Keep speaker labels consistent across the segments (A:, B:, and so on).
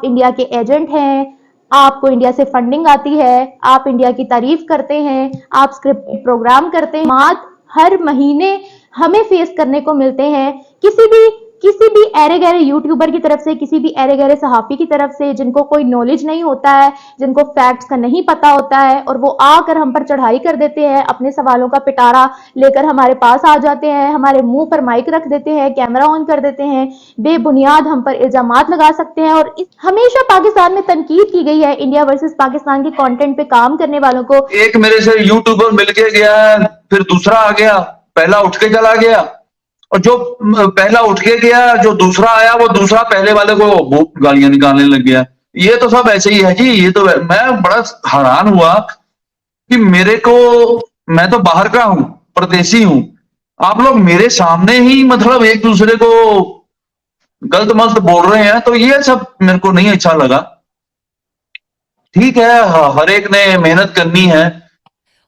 A: आप इंडिया के एजेंट हैं, आपको इंडिया से फंडिंग आती है, आप इंडिया की तारीफ करते हैं, आप स्क्रिप्ट प्रोग्राम करते हैं, मात हर महीने हमें फेस करने को मिलते हैं किसी भी ऐरे गहरे यूट्यूबर की तरफ से, किसी ऐरे गहरे सहाफी की तरफ से, जिनको कोई नॉलेज नहीं होता है, जिनको फैक्ट्स का नहीं पता होता है, और वो आकर हम पर चढ़ाई कर देते हैं, अपने सवालों का पिटारा लेकर हमारे पास आ जाते हैं, हमारे मुंह पर माइक रख देते हैं, कैमरा ऑन कर देते हैं, बेबुनियाद हम पर इल्जामात लगा सकते हैं। और हमेशा पाकिस्तान में तनकीद की गई है इंडिया वर्सेस पाकिस्तान के कंटेंट पे काम करने वालों को।
B: एक मेरे से यूट्यूबर मिल के गया है, फिर दूसरा आ गया, पहला उठ के चला गया, और जो पहला उठ के गया, जो दूसरा आया, वो दूसरा पहले वाले को बहुत गालियां निकालने लग गया। ये तो सब ऐसे ही है जी। ये तो मैं बड़ा हैरान हुआ कि मेरे को, मैं तो बाहर का हूं, परदेसी हूं, आप लोग मेरे सामने ही मतलब एक दूसरे को गलत मलत बोल रहे हैं, तो ये सब मेरे को नहीं अच्छा लगा। ठीक है, हर एक ने मेहनत करनी है।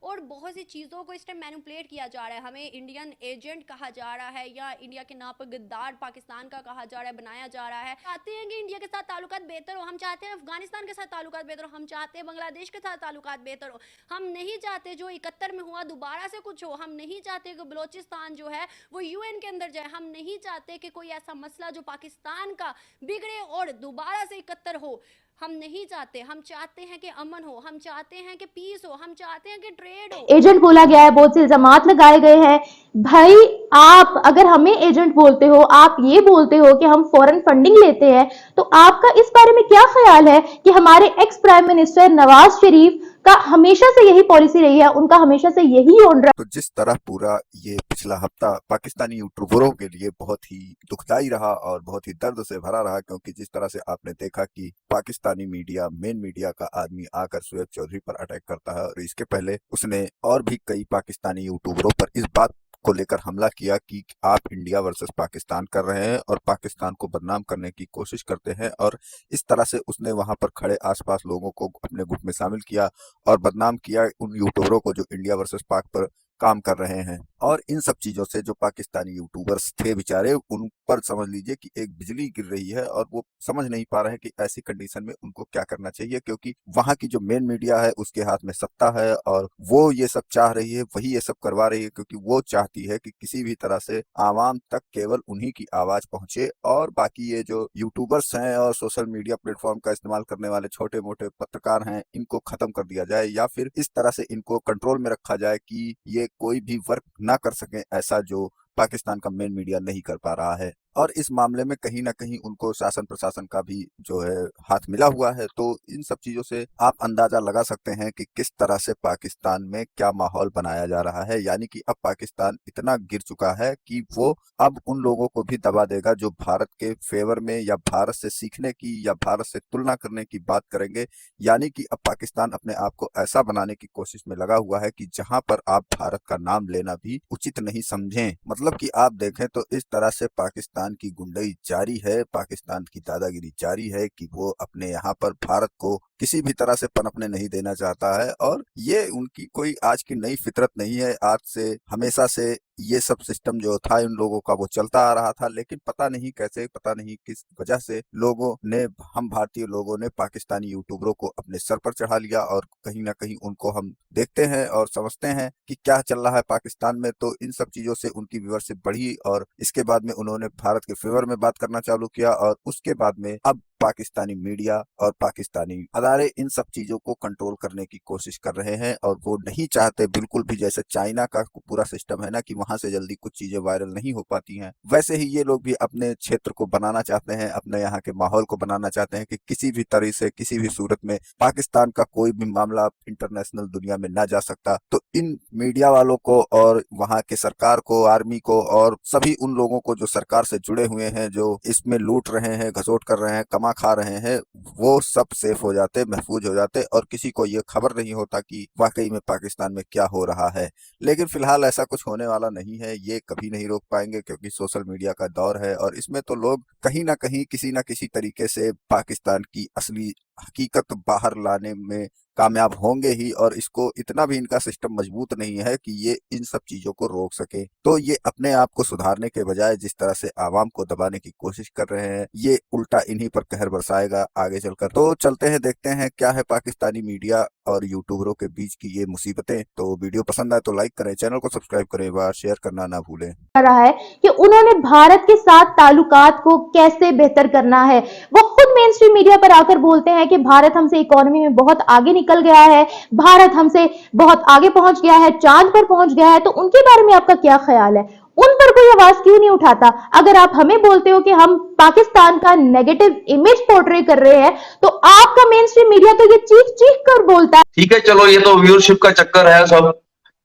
C: और बहुत सी चीज़ों को इस टाइम मैनिपुलेट किया जा रहा है, हमें इंडियन एजेंट कहा जा रहा है या इंडिया के नाम पर गद्दार पाकिस्तान का कहा जा रहा है, बनाया जा रहा है। चाहते हैं कि इंडिया के साथ ताल्लुकात बेहतर हो, हम चाहते हैं अफगानिस्तान के साथ ताल्लुकात बेहतर हो, हम चाहते हैं बांग्लादेश के साथ ताल्लुकात बेहतर हो। हम नहीं चाहते जो 71 में हुआ दोबारा से कुछ हो, हम नहीं चाहते कि बलोचिस्तान जो है वो यूएन के अंदर जाए, हम नहीं चाहते कि कोई ऐसा मसला जो पाकिस्तान का बिगड़े और दोबारा से 71 हो। हम नहीं चाहते, हम चाहते हैं कि अमन हो, हम चाहते हैं कि पीस हो, हम चाहते हैं कि ट्रेड हो।
A: एजेंट बोला गया है, बहुत से इल्जामात लगाए गए हैं। भाई, आप अगर हमें एजेंट बोलते हो, आप ये बोलते हो कि हम फॉरेन फंडिंग लेते हैं, तो आपका इस बारे में क्या ख्याल है कि हमारे ex prime minister Nawaz Sharif का हमेशा से यही पॉलिसी रही है, उनका हमेशा से यही ऑन।
D: तो जिस तरह पूरा ये पिछला हफ्ता पाकिस्तानी यूट्यूबरों के लिए बहुत ही दुखदाई रहा और बहुत ही दर्द से भरा रहा, क्योंकि जिस तरह से आपने देखा कि पाकिस्तानी मीडिया, मेन मीडिया का आदमी आकर शुएब चौधरी पर अटैक करता है, और इसके पहले उसने और भी कई पाकिस्तानी यूट्यूबरों पर इस बात को लेकर हमला किया कि आप इंडिया वर्सेस पाकिस्तान कर रहे हैं और पाकिस्तान को बदनाम करने की कोशिश करते हैं, और इस तरह से उसने वहां पर खड़े आसपास लोगों को अपने गुट में शामिल किया और बदनाम किया उन यूट्यूबरों को जो इंडिया वर्सेस पाक पर काम कर रहे हैं। और इन सब चीजों से जो पाकिस्तानी यूट्यूबर्स थे बेचारे, उन पर समझ लीजिए कि एक बिजली गिर रही है, और वो समझ नहीं पा रहे हैं कि ऐसी कंडीशन में उनको क्या करना चाहिए, क्योंकि वहां की जो मेन मीडिया है उसके हाथ में सत्ता है, और वो ये सब चाह रही है, वही ये सब करवा रही है, क्योंकि वो चाहती है कि किसी भी तरह से आवाम तक केवल उन्हीं की आवाज पहुंचे, और बाकी ये जो यूट्यूबर्स हैं और सोशल मीडिया प्लेटफॉर्म का इस्तेमाल करने वाले छोटे मोटे पत्रकार हैं, इनको खत्म कर दिया जाए, या फिर इस तरह से इनको कंट्रोल में रखा जाए कि ये कोई भी वर्क ना कर सके, ऐसा जो पाकिस्तान का मेन मीडिया नहीं कर पा रहा है। और इस मामले में कहीं ना कहीं उनको शासन प्रशासन का भी जो है हाथ मिला हुआ है। तो इन सब चीजों से आप अंदाजा लगा सकते हैं कि किस तरह से पाकिस्तान में क्या माहौल बनाया जा रहा है, यानी कि अब पाकिस्तान इतना गिर चुका है कि वो अब उन लोगों को भी दबा देगा जो भारत के फेवर में या भारत से सीखने की या भारत से तुलना करने की बात करेंगे। यानी कि अब पाकिस्तान अपने आप को ऐसा बनाने की कोशिश में लगा हुआ है कि जहां पर आप भारत का नाम लेना भी उचित नहीं समझें। मतलब कि आप देखें तो इस तरह से पाकिस्तान की गुंडई जारी है, पाकिस्तान की दादागिरी जारी है कि वो अपने यहाँ पर भारत को किसी भी तरह से पनपने नहीं देना चाहता है। और ये उनकी कोई आज की नई फितरत नहीं है, आज से हमेशा से ये सब सिस्टम जो था इन लोगों का वो चलता आ रहा था, लेकिन पता नहीं कैसे, पता नहीं किस वजह से लोगों ने, हम भारतीय लोगों ने पाकिस्तानी यूट्यूबरों को अपने सर पर चढ़ा लिया, और कहीं ना कहीं उनको हम देखते हैं और समझते हैं कि क्या चल रहा है पाकिस्तान में। तो इन सब चीजों से उनकी व्यूअरशिप बढ़ी, और इसके बाद में उन्होंने भारत के फेवर में बात करना चालू किया, और उसके बाद में अब पाकिस्तानी मीडिया और पाकिस्तानी अदारे इन सब चीजों को कंट्रोल करने की कोशिश कर रहे हैं, और वो नहीं चाहते बिल्कुल भी, जैसे चाइना का पूरा सिस्टम है ना कि वहां से जल्दी कुछ चीजें वायरल नहीं हो पाती हैं, वैसे ही ये लोग भी अपने क्षेत्र को बनाना चाहते हैं, अपने यहाँ के माहौल को बनाना चाहते हैं कि किसी भी तरह से, किसी भी सूरत में पाकिस्तान का कोई भी मामला इंटरनेशनल दुनिया में ना जा सकता। तो इन मीडिया वालों को और वहाँ के सरकार को, आर्मी को, और सभी उन लोगों को जो सरकार से जुड़े हुए हैं, जो इसमें लूट रहे हैं, घसोट कर रहे हैं, कमा खा रहे हैं, वो सब सेफ हो जाते, महफूज हो जाते, और किसी को ये खबर नहीं होता कि वाकई में पाकिस्तान में क्या हो रहा है। लेकिन फिलहाल ऐसा कुछ होने वाला नहीं है, ये कभी नहीं रोक पाएंगे, क्योंकि सोशल मीडिया का दौर है, और इसमें तो लोग कहीं ना कहीं किसी ना किसी तरीके से पाकिस्तान की असली हकीकत बाहर लाने में कामयाब होंगे ही, और इसको इतना भी इनका सिस्टम मजबूत नहीं है कि ये इन सब चीजों को रोक सके। तो ये अपने आप को सुधारने के बजाय जिस तरह से आवाम को दबाने की कोशिश कर रहे हैं, ये उल्टा इन्हीं पर कहर बरसाएगा आगे चलकर। तो चलते हैं, देखते हैं क्या है पाकिस्तानी मीडिया और यूट्यूबरों के बीच की ये मुसीबतें। तो वीडियो पसंद आए तो लाइक करें, चैनल को सब्सक्राइब करें, व शेयर करना ना भूलें।
A: रहा है कि उन्होंने भारत के साथ ताल्लुकात को कैसे बेहतर करना है। वो खुद मेन स्ट्रीम मीडिया पर आकर बोलते हैं कि भारत हमसे इकोनॉमी में बहुत आगे निकल गया है, भारत हमसे बहुत आगे पहुंच गया है, चांद पर पहुंच गया है। तो उनके बारे में आपका क्या ख्याल है? उन पर कोई आवाज क्यों नहीं उठाता? अगर आप हमें बोलते हो कि हम पाकिस्तान का नेगेटिव इमेज पोर्ट्रे कर रहे हैं, तो आपका मेन स्ट्रीम मीडिया तो ये चीख चीख कर बोलता है।
B: ठीक है, चलो ये तो व्यूअरशिप का चक्कर है सब,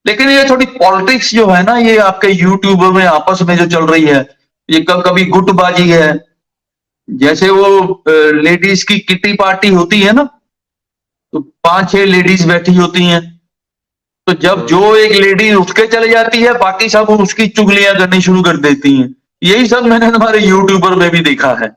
B: लेकिन ये थोड़ी पॉलिटिक्स जो है ना, ये आपके यूट्यूबर में आपस में जो चल रही है, ये कभी गुटबाजी है। जैसे वो लेडीज की किटी पार्टी होती है ना, तो 5-6 लेडीज बैठी होती हैं, तो जब जो एक लेडी उठ के चली जाती है, बाकी सब उसकी चुगलियां करनी शुरू कर देती हैं। यही सब मैंने तुम्हारे यूट्यूबर में भी देखा है।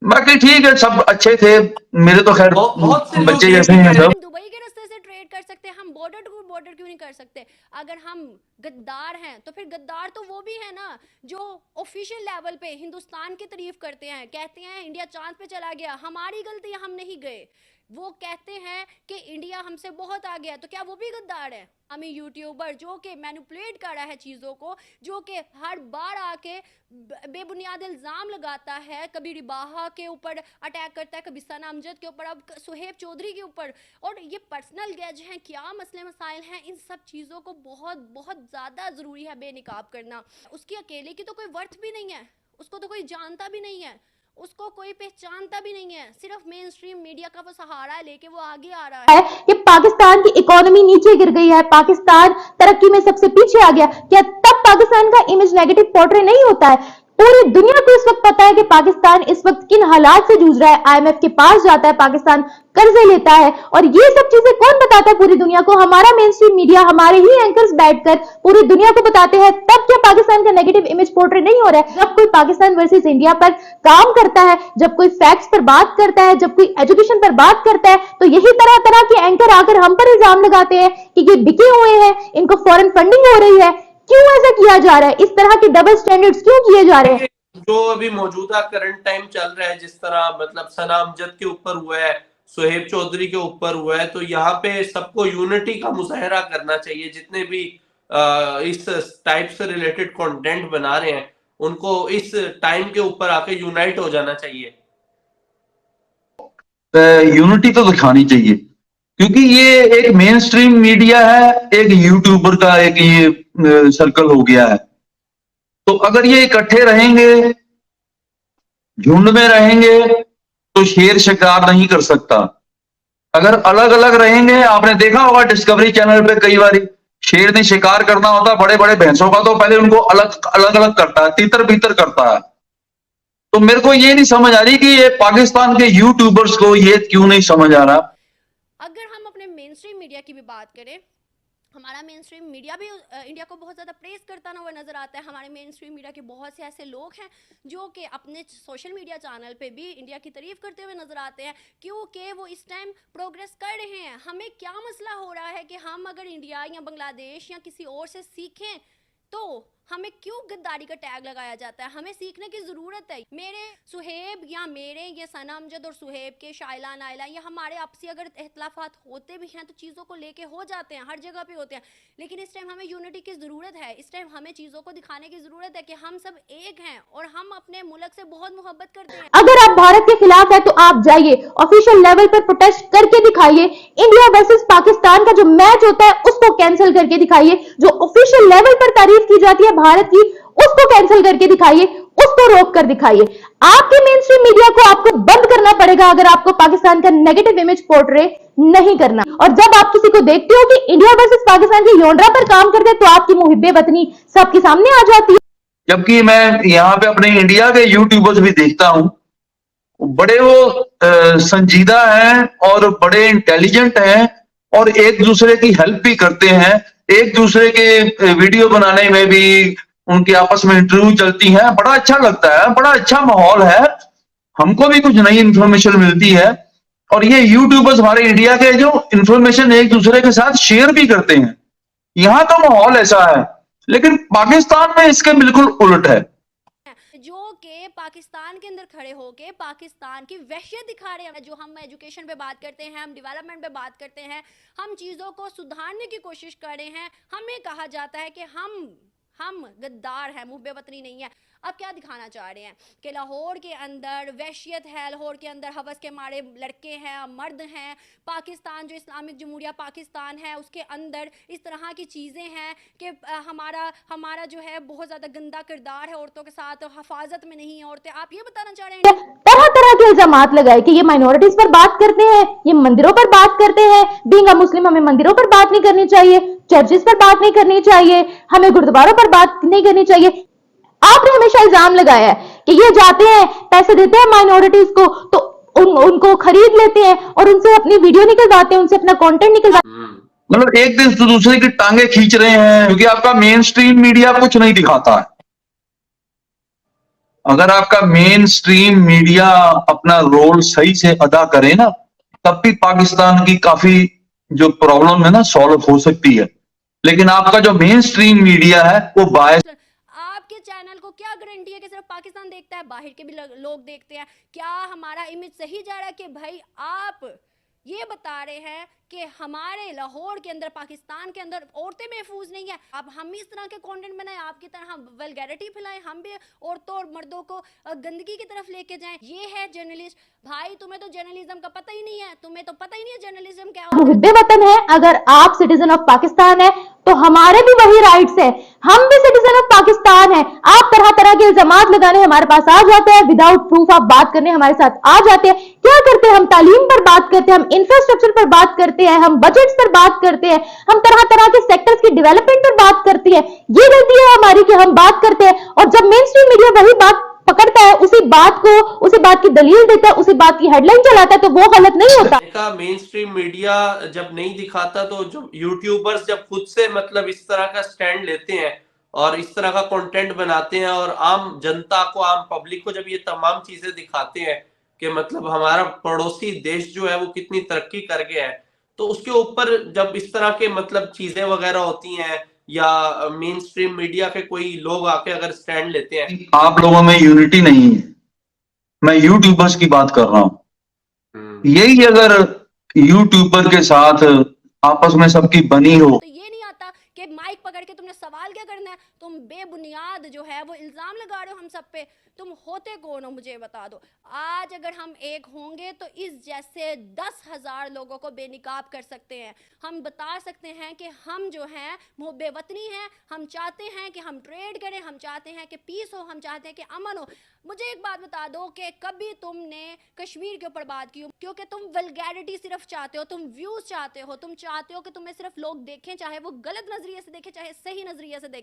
B: बाकी ठीक है, सब अच्छे थे, मेरे तो खैर
E: बहुत से लोग
B: बच्चे
E: ये
B: जैसे
E: भी
B: हैं
E: कह
B: सब।
C: दुबई के रास्ते से ट्रेड कर सकते हैं, हम बॉर्डर टू बॉर्डर क्यों नहीं कर सकते? अगर हम गद्दार हैं तो फिर गद्दार तो वो भी है ना जो ऑफिशियल लेवल पे हिंदुस्तान की तारीफ करते हैं, कहते हैं इंडिया चांद पे चला गया, हमारी गलती है, हम नहीं गए। वो कहते हैं कि इंडिया हमसे बहुत आगे है, तो क्या वो भी गद्दार है? हमें यूट्यूबर जो कि मैनिपुलेट कर रहा है चीज़ों को, जो कि हर बार आके बेबुनियाद इल्ज़ाम लगाता है, कभी रिबाहा के ऊपर अटैक करता है, कभी सना अमजद के ऊपर, अब सुहेब चौधरी के ऊपर, और ये पर्सनल गैज हैं, क्या मसले मसाइल हैं, इन सब चीज़ों को बहुत बहुत ज़्यादा ज़रूरी है बेनिकाब करना। उसकी अकेले की तो कोई वर्थ भी नहीं है, उसको तो कोई जानता भी नहीं है, उसको कोई पहचानता भी नहीं है, सिर्फ मेन स्ट्रीम मीडिया का वो सहारा लेके वो आगे आ रहा है
A: कि पाकिस्तान की इकोनॉमी नीचे गिर गई है, पाकिस्तान तरक्की में सबसे पीछे आ गया। क्या तब पाकिस्तान का इमेज नेगेटिव पोर्ट्रे नहीं होता है? पूरी दुनिया को इस वक्त पता है कि पाकिस्तान इस वक्त किन हालात से जूझ रहा है। आईएमएफ के पास जाता है पाकिस्तान, कर्जे लेता है, और ये सब चीजें कौन बताता है पूरी दुनिया को? हमारा मेन स्ट्रीम मीडिया, हमारे ही एंकर्स बैठकर पूरी दुनिया को बताते हैं। तब क्या पाकिस्तान का नेगेटिव इमेज पोर्ट्रे नहीं हो रहा है? जब कोई पाकिस्तान वर्सेस इंडिया पर काम करता है, जब कोई फैक्ट्स पर बात करता है, जब कोई एजुकेशन पर बात करता है, तो यही तरह तरह के एंकर आकर हम पर इल्जाम लगाते हैं कि ये बिके हुए हैं, इनको फॉरेन फंडिंग हो रही है। क्यों ऐसा किया जा रहा है? इस तरह के डबल स्टैंडर्ड्स क्यों किए जा रहे हैं?
E: जो अभी मौजूदा करंट टाइम चल रहा है, जिस तरह मतलब सना अमजद के ऊपर हुआ है, सुहेब चौधरी के ऊपर हुआ है, तो यहाँ पे सबको यूनिटी का मुजाहरा करना चाहिए। जितने भी इस टाइप से रिलेटेड कंटेंट बना रहे हैं, उनको इस टाइम के ऊपर आके यूनाइट हो जाना चाहिए।
B: यूनिटी तो दिखानी चाहिए, क्योंकि ये एक मेन स्ट्रीम मीडिया है, एक यूट्यूबर का एक ये सर्कल हो गया है। तो अगर ये इकट्ठे रहेंगे, झुंड में रहेंगे, तो शेर शिकार नहीं कर सकता। अगर अलग अलग रहेंगे, आपने देखा होगा डिस्कवरी चैनल पे कई बार शेर ने शिकार करना होता बड़े बड़े भैंसों का, तो पहले उनको अलग अलग अलग करता है, तीतर बीतर करता है। तो मेरे को ये नहीं समझ आ रही कि ये पाकिस्तान के यूट्यूबर्स को ये क्यों नहीं समझ आ रहा।
C: अगर हम अपने मेन स्ट्रीम मीडिया की भी बात करें, हमारा मेन स्ट्रीम मीडिया भी इंडिया को बहुत ज़्यादा प्रेस करता हुआ नजर आता है। हमारे मेन स्ट्रीम मीडिया के बहुत से ऐसे लोग हैं जो कि अपने सोशल मीडिया चैनल पे भी इंडिया की तारीफ करते हुए नजर आते हैं, क्योंकि वो इस टाइम प्रोग्रेस कर रहे हैं। हमें क्या मसला हो रहा है कि हम अगर इंडिया या बांग्लादेश या किसी और से सीखें, तो हमें क्यों गद्दारी का टैग लगाया जाता है? हमें सीखने की ज़रूरत है। मेरे सुहेब या मेरे ये सना अमजद और सुहेब के शाइला नाइला या हमारे आपसी अगर इख्तलाफात होते भी हैं तो चीज़ों को लेके हो जाते हैं, हर जगह पे होते हैं, लेकिन इस टाइम हमें यूनिटी की ज़रूरत है। इस टाइम हमें चीज़ों को दिखाने की ज़रूरत है कि हम सब एक हैं और हम अपने मुल्क से बहुत मोहब्बत करते हैं।
A: अगर आप भारत के खिलाफ है तो आप जाइए, ऑफिशियल लेवल पर प्रोटेस्ट करके दिखाइए। इंडिया वर्सेस पाकिस्तान का जो मैच होता है उसको कैंसिल करके दिखाइए। जो ऑफिशियल लेवल पर तारीफ की जाती है भारत की, उसको कैंसिल करके दिखाइए, उसको रोक कर दिखाइए। आपके मेन स्ट्रीम मीडिया को आपको बंद करना पड़ेगा अगर आपको पाकिस्तान का नेगेटिव इमेज पोर्ट्रे नहीं करना। और जब आप किसी को देखते हो कि इंडिया वर्सेस पाकिस्तान की योंडरा पर काम करते हैं, तो आपकी मुहिब्बे वतनी सबके सामने आ जाती है।
B: जबकि मैं यहाँ पे अपने इंडिया के यूट्यूबर्स भी देखता हूँ, बड़े वो संजीदा हैं और बड़े इंटेलिजेंट हैं और एक दूसरे की हेल्प भी करते हैं। एक दूसरे के वीडियो बनाने में भी उनके आपस में इंटरव्यू चलती है, बड़ा अच्छा लगता है, बड़ा अच्छा माहौल है, हमको भी कुछ नई इंफॉर्मेशन मिलती है। और ये यूट्यूबर्स हमारे इंडिया के जो इंफॉर्मेशन एक दूसरे के साथ शेयर भी करते हैं, यहां तो माहौल ऐसा है, लेकिन पाकिस्तान में इसके बिल्कुल उलट है।
C: जो कि पाकिस्तान के अंदर खड़े होके पाकिस्तान की वहशियत दिखा रहे हैं। जो हम एजुकेशन पे बात करते हैं, हम डेवलपमेंट पे बात करते हैं, हम चीज़ों को सुधारने की कोशिश कर रहे हैं, हमें कहा जाता है कि हम गद्दार हैं, मुँह बेवतनी नहीं है। अब क्या दिखाना चाह रहे हैं कि लाहौर के अंदर वहशियत है, लाहौर के अंदर हवस के मारे लड़के हैं, मर्द हैं, पाकिस्तान जो इस्लामिक जमहूरिया पाकिस्तान है उसके अंदर इस तरह की चीज़ें हैं कि हमारा जो है बहुत ज़्यादा गंदा किरदार है औरतों के साथ, हिफाजत में नहीं है औरतें। आप ये बताना चाह रहे हैं
A: तरह तरह के इल्जामात लगाए कि ये माइनॉरिटीज पर बात करते हैं, ये मंदिरों पर बात करते हैं। बीइंग अ मुस्लिम हमें मंदिरों पर बात नहीं करनी चाहिए, चर्चिस पर बात नहीं करनी चाहिए, हमें गुरुद्वारों पर बात नहीं करनी चाहिए। आपने हमेशा इल्जाम लगाया है कि ये जाते हैं, पैसे देते हैं माइनॉरिटीज को, तो उनको खरीद लेते हैं और उनसे अपनी वीडियो निकलवाते हैं, उनसे अपना कंटेंट निकलवाते हैं।
B: मतलब एक दिन तो दूसरे की टांगे खींच रहे हैं, क्योंकि आपका मेन स्ट्रीम मीडिया कुछ नहीं दिखाता है। अगर आपका मेन स्ट्रीम मीडिया अपना रोल सही से अदा करे ना, तब भी पाकिस्तान की काफी जो प्रॉब्लम है ना सॉल्व हो सकती है। लेकिन आपका जो मेन स्ट्रीम मीडिया है वो बायस।
C: आपके चैनल को क्या गारंटी है कि सिर्फ पाकिस्तान देखता है, बाहर के भी लोग देखते हैं? क्या हमारा इमेज सही जा रहा है कि भाई आप ये बता रहे हैं कि हमारे लाहौर के अंदर, पाकिस्तान के अंदर औरतें महफूज नहीं है? अब हम इस तरह के कंटेंट बनाएं, आपकी तरह वल्गैरिटी फैलाएं, हम भी औरतों और मर्दों को गंदगी की तरफ लेके जाएं? ये है जर्नलिस्ट? भाई तुम्हें तो जर्नलिज्म का पता ही नहीं है, तुम्हें तो पता ही नहीं है जर्नलिज्म क्या होता है।
A: मुद्दे वतन है, अगर आप सिटीजन ऑफ पाकिस्तान है तो हमारे भी वही राइट्स है, हम भी सिटीजन ऑफ पाकिस्तान है। आप तरह तरह के इल्जामात लगाने हमारे पास आ जाते हैं, विदाउट प्रूफ आप बात करने हमारे साथ आ जाते हैं। क्या करते हैं? हम तालीम पर बात करते हैं, हम इंफ्रास्ट्रक्चर पर बात करते हैं, हम बजट्स पर बात करते हैं, हम तरह तरह के सेक्टर्स की डेवलपमेंट पर बात करते हैं। ये गलती है हमारी कि हम बात करते हैं और जब मेन स्ट्रीम मीडिया वही बात पकड़ता है, उसी बात की दलील देता है, उसी बात की हेडलाइन चलाता है, तो वो गलत नहीं होता।
E: का मेन स्ट्रीम मीडिया जब नहीं दिखाता, तो जो यूट्यूबर्स जब खुद से मतलब इस तरह का स्टैंड लेते हैं और इस तरह का कंटेंट बनाते हैं और आम जनता को, आम पब्लिक को जब ये तमाम चीजें दिखाते हैं कि मतलब हमारा पड़ोसी देश जो है वो कितनी तरक्की कर गया है, तो उसके ऊपर जब इस तरह के मतलब चीजें वगैरह होती हैं या मेन स्ट्रीम मीडिया के कोई लोग आके अगर स्टैंड लेते हैं।
B: आप लोगों में यूनिटी नहीं है, मैं यूट्यूबर्स की बात कर रहा हूं। यही अगर यूट्यूबर के साथ आपस में सबकी बनी हो,
C: तो ये नहीं आता कि माइक पकड़ के तुमने सवाल क्या करना है? तुम बेबुनियाद जो है वो इल्जाम लगा रहे हो हम सब पे। तुम होते कौन हो मुझे बता दो। आज अगर हम एक होंगे तो इस जैसे 10,000 लोगों को बेनिकाब कर सकते हैं। हम बता सकते हैं कि हम जो हैं वो बेवतनी हैं, हम चाहते हैं कि हम ट्रेड करें, हम चाहते हैं कि पीस हो, हम चाहते हैं कि अमन हो। मुझे एक बात बता दो कि कभी तुमने कश्मीर के ऊपर बात की हो? क्योंकि तुम वल्गैरिटी सिर्फ चाहते हो, तुम व्यूज चाहते हो, तुम चाहते हो कि तुम्हें सिर्फ लोग देखें, चाहे वो गलत नजरिए से देखें चाहे सही नजरिए से देखें।